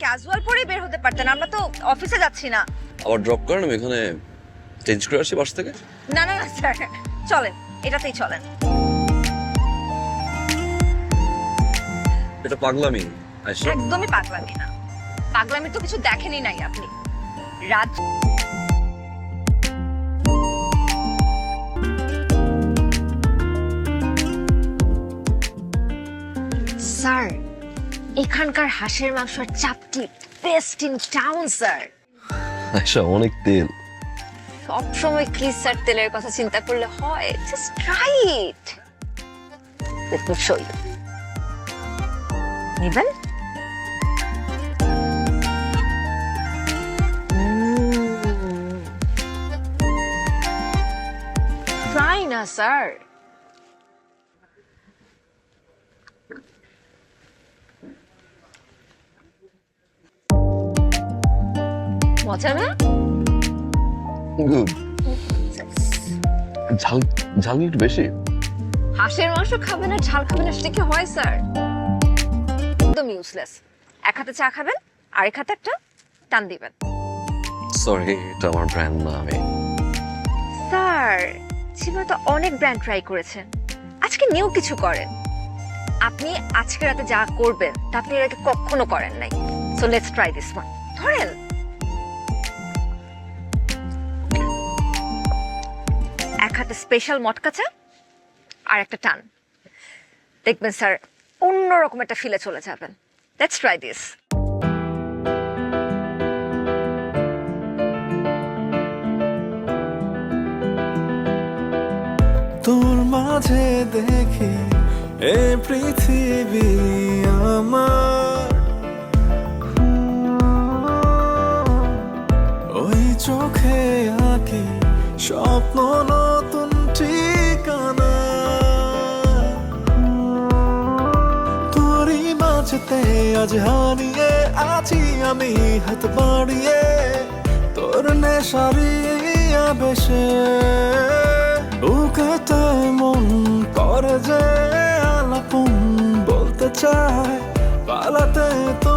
Casual পরেই বের হতে পারতেন, আমরা তো অফিসে যাচ্ছি না। আবার ড্রপ করেন, আমি এখানে চেঞ্জ করে আসি বাস থেকে। না না না স্যার, চলেন, এটাতেই চলেন। এটা পাগলামি আয়শা। একদমই পাগলামি না, পাগলামি তো কিছু দেখেনি নাই আপনি। রাত স্যার, এখানকার হাঁসের মাংসের চাপটি best in town sir. Ayesha অনেক তেল। সবসময় কি স্যার তেলের কথা চিন্তা করলে হয়? Just try it. Let me show you. নিবেন? ট্রাই না স্যার। মজা না? গুড। ঝাল ঝাল একটু বেশি। হাঁসের মাংস খাবেন না, ঝাল খাবেন না, সেটা কি হয় স্যার? একদম ইউজলেস। এক হাতে চা খাবেন, আরেক হাতে একটা টান দিবেন। সরি, এটা আমার ব্র্যান্ড না। আমি স্যার, জীবনে তো অনেক ব্র্যান্ড ট্রাই করেছেন, আজকে নিউ কিছু করেন। আপনি আজকে রাতে যা করবেন তা আপনি এর আগে কখনো করেন নাই। So let's try this one. ধরেন, এক হাতে স্পেশাল মটকা চা আর একটা টান, দেখবেন স্যার অন্যরকম একটা ফিলে চলে যাবেন। Let's try this. তোর মাঝে দেখি এ পৃথিবী আমার, ওই চোখে আঁকি স্বপ্ন নতুন ঠিকানা। তোরই মাঝেতে আজ হারিয়ে আছি আমি, হাত বাড়িয়ে তোর নেশারি আবেশে। বুকেতে মন করে যে আলাপন বলতে চায়, পালাতে তো